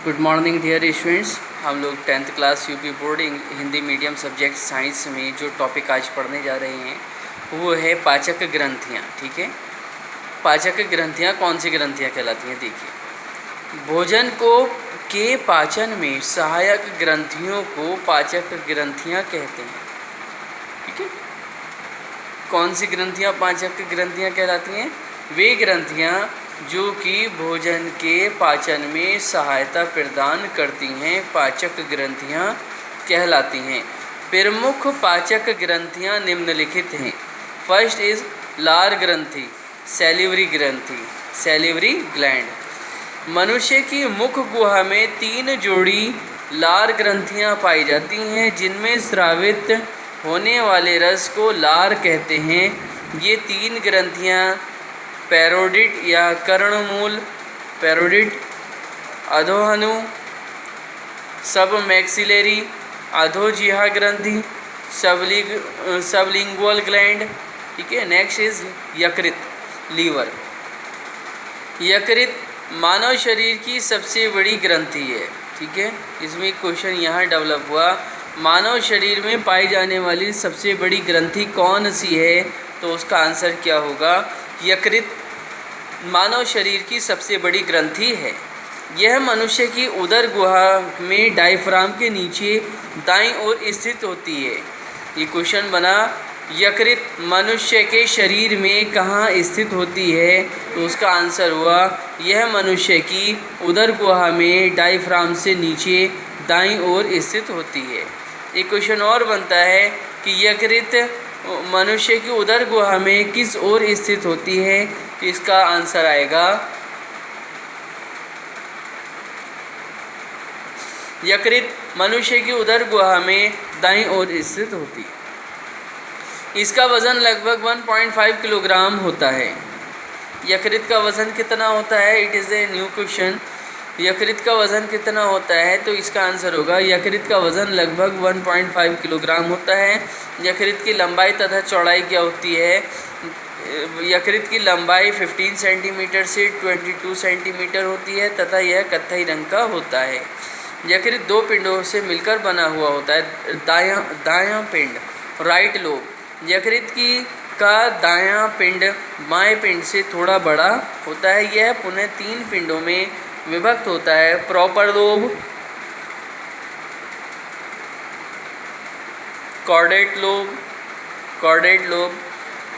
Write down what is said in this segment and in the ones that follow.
Good morning dear students. हम लोग 10th class UP board Hindi medium subject science में जो टॉपिक आज पढ़ने जा रहे हैं वो है पाचक ग्रंथियाँ। ठीक है, पाचक ग्रंथियाँ कौन सी ग्रंथियाँ कहलाती हैं? देखिए, भोजन को के पाचन में सहायक ग्रंथियों को पाचक ग्रंथियाँ कहते हैं। ठीक है, कौन सी ग्रंथियाँ पाचक ग्रंथियाँ कहलाती हैं? वे ग्रंथियाँ जो कि भोजन के पाचन में सहायता प्रदान करती हैं पाचक ग्रंथियाँ कहलाती हैं। प्रमुख पाचक ग्रंथियाँ निम्नलिखित हैं। फर्स्ट इज लार ग्रंथि, सैलिवरी ग्रंथि, सैलिवरी ग्लैंड। मनुष्य की मुख गुहा में 3 जोड़ी लार ग्रंथियाँ पाई जाती हैं जिनमें स्रावित होने वाले रस को लार कहते हैं। ये 3 ग्रंथियाँ पैरोडिट या कर्णमूल, पैरोडिट, अधोहनु, सब मैक्सिलरी, अधोजिह्वा ग्रंथि, सबलिंगुअल ग्लैंड। ठीक है, नेक्स्ट इज यकृत, लीवर। यकृत मानव शरीर की सबसे बड़ी ग्रंथि है। ठीक है, इसमें क्वेश्चन यहाँ डेवलप हुआ, मानव शरीर में पाई जाने वाली सबसे बड़ी ग्रंथि कौन सी है? तो उसका आंसर क्या होगा? यकृत मानव शरीर की सबसे बड़ी ग्रंथि है। यह मनुष्य की उदर गुहा में डायफ्राम के नीचे दाईं ओर स्थित होती है। ये क्वेश्चन बना, यकृत मनुष्य के शरीर में कहाँ स्थित होती है? तो उसका आंसर हुआ, यह मनुष्य की उदर गुहा में डायफ्राम से नीचे दाईं ओर स्थित होती है। एक क्वेश्चन और बनता है कि यकृत मनुष्य की उदर गुहा में किस ओर स्थित होती है? तो इसका आंसर आएगा, यकृत मनुष्य की उदर गुहा में दाईं ओर स्थित होती है। इसका वजन लगभग 1.5 किलोग्राम होता है। यकृत का वजन कितना होता है? It is a new question. यकृत का वज़न कितना होता है? तो इसका आंसर होगा, यकृत का वज़न लगभग 1.5 किलोग्राम होता है। यकृत की लंबाई तथा चौड़ाई क्या होती है? यकृत की लंबाई 15 सेंटीमीटर से 22 सेंटीमीटर होती है तथा यह कत्थई रंग का होता है। यकृत 2 पिंडों से मिलकर बना हुआ होता है। दायां पिंड, राइट लोब। यकृत का दायां पिंड बाएं पिंड से थोड़ा बड़ा होता है। यह पुनः 3 पिंडों में विभक्त होता है। Proper lobe, caudate lobe,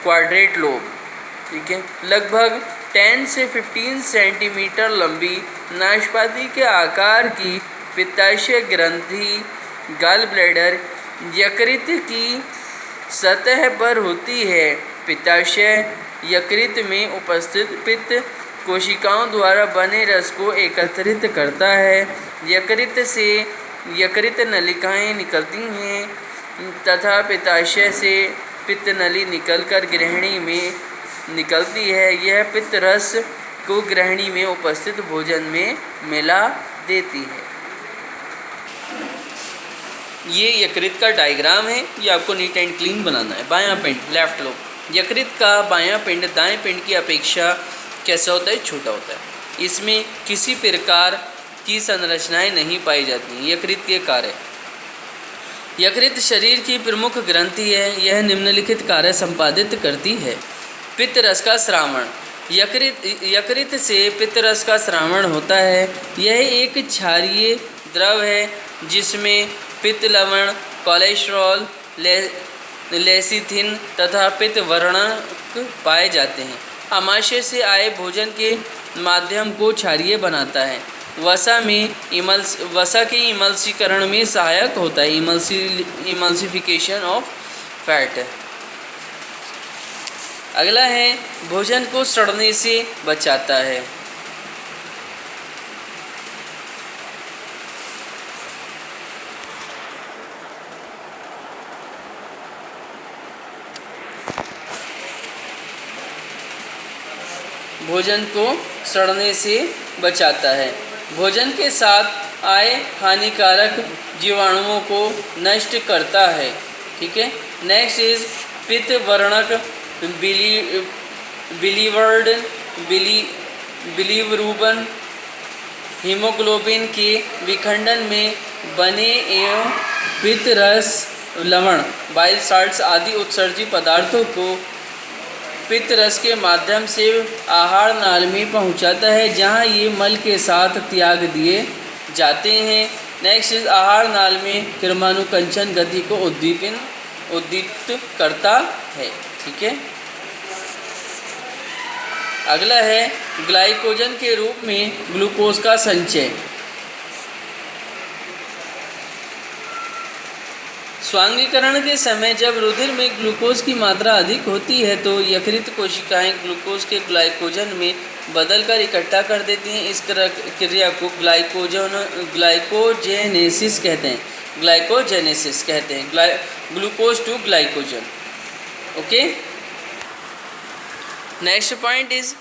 quadrate lobe. ठीक है, लगभग 10 से 15 सेंटीमीटर लंबी नाशपाती के आकार की पित्ताशय ग्रंथि, गॉल ब्लैडर, यकृत की सतह पर होती है। पित्ताशय यकृत में उपस्थित पित्त कोशिकाओं द्वारा बने रस को एकत्रित करता है। यकृत से यकृत नलिकाएं निकलती हैं तथा पित्ताशय से पित्त नली निकलकर ग्रहणी में निकलती है। यह पित्त रस को ग्रहणी में उपस्थित भोजन में मिला देती है। ये यकृत का डायग्राम है, ये आपको नीट एंड क्लीन बनाना है। बायां पिंड, लेफ्ट लोब। यकृत का बायां पिंड दाएं पिंड की अपेक्षा कैसा होता है? छोटा होता है। इसमें किसी प्रकार की संरचनाएं नहीं पाई जाती। यकृत के कार्य, यकृत शरीर की प्रमुख ग्रंथि है। यह निम्नलिखित कार्य संपादित करती है। पित्त रस का स्रावण, यकृत से पित्त रस का स्रावण होता है। यह एक क्षारीय द्रव है जिसमें पित्त लवण, कोलेस्ट्रॉल, लेसिथिन तथा पित्त वर्णक पाए जाते हैं। आमाशय से आए भोजन के माध्यम को क्षारीय बनाता है। वसा के इमल्सीकरण में सहायक होता है। Emulsification of fat. अगला है, भोजन को सड़ने से बचाता है। भोजन को सड़ने से बचाता है। भोजन के साथ आए हानिकारक जीवाणुओं को नष्ट करता है। ठीक है, नेक्स्ट इज पित्त वर्णक, बिलीवर्ड, बिलीवरूबन, हीमोग्लोबिन के विखंडन में बने एवं पित्त रस, लवण, बाइल साल्ट्स आदि उत्सर्जी पदार्थों को पित्त रस के माध्यम से आहार नाल में पहुंचाता है, जहां ये मल के साथ त्याग दिए जाते हैं। नेक्स्ट इज आहार नाल में क्रमानुकंचन गति को उद्दीपित करता है। ठीक है, अगला है ग्लाइकोजन के रूप में ग्लूकोज का संचय। स्वांगीकरण के समय जब रुधिर में ग्लूकोज की मात्रा अधिक होती है तो यकृत कोशिकाएं ग्लूकोज के ग्लाइकोजन में बदलकर इकट्ठा कर देती हैं। इस क्रिया को ग्लाइकोजेनेसिस कहते हैं। Glucose to glycogen. Okay, next point is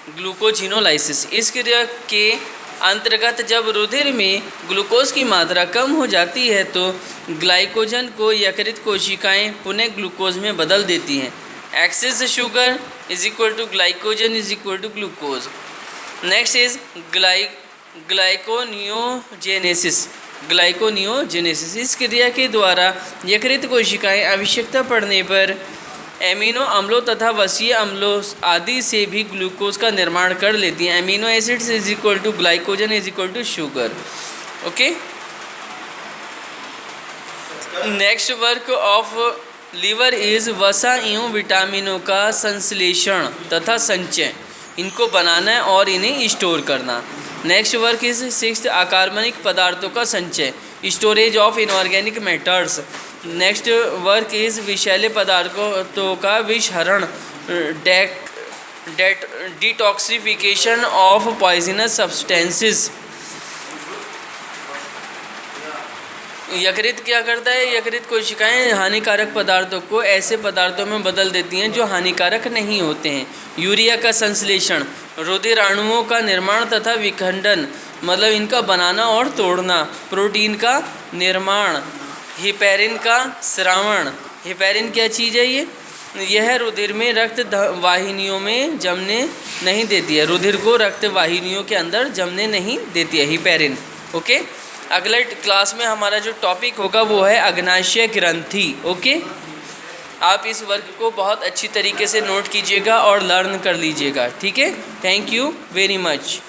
glycogenolysis. इस क्रिया के अंतर्गत जब रुधिर में ग्लूकोज की मात्रा कम हो जाती है तो ग्लाइकोजन को यकृत कोशिकाएं पुनः ग्लूकोज में बदल देती हैं। Excess sugar is equal to glycogen is equal to glucose. Next is glyconeogenesis. इस क्रिया के द्वारा यकृत कोशिकाएं आवश्यकता पड़ने पर एमिनो अम्लों तथा वसीय अम्लों आदि से भी ग्लूकोज का निर्माण कर लेती हैं। Amino acids is equal to glycogen is equal to sugar. Okay, next work of liver is वसा एवं विटामिनों का संश्लेषण तथा संचय, इनको बनाना और इन्हें स्टोर करना। नेक्स्ट वर्क इज 6 अकार्बनिक पदार्थों का संचय, storage of inorganic matters. Next work is विषैले पदार्थों का विषहरण, डिटॉक्सिफिकेशन ऑफ पॉइजनस सब्सटेंसेस। यकृत क्या करता है? यकृत कोशिकाएं हानिकारक पदार्थों को ऐसे पदार्थों में बदल देती हैं जो हानिकारक नहीं होते हैं। यूरिया का संश्लेषण, रुधिर अणुओं का निर्माण तथा विखंडन, मतलब इनका बनाना और तोड़ना। प्रोटीन का निर्माण, हिपैरिन का स्रावण। हिपैरिन क्या चीज़ है? यह रुधिर में रक्त वाहिनियों में जमने नहीं देती है, रुधिर को रक्त वाहिनियों के अंदर जमने नहीं देती है, हिपैरिन। ओके, अगले क्लास में हमारा जो टॉपिक होगा वो है अग्नाशय ग्रंथि। ओके, आप इस वर्क को बहुत अच्छी तरीके से नोट कीजिएगा और लर्न कर लीजिएगा। ठीक है, थैंक यू वेरी मच।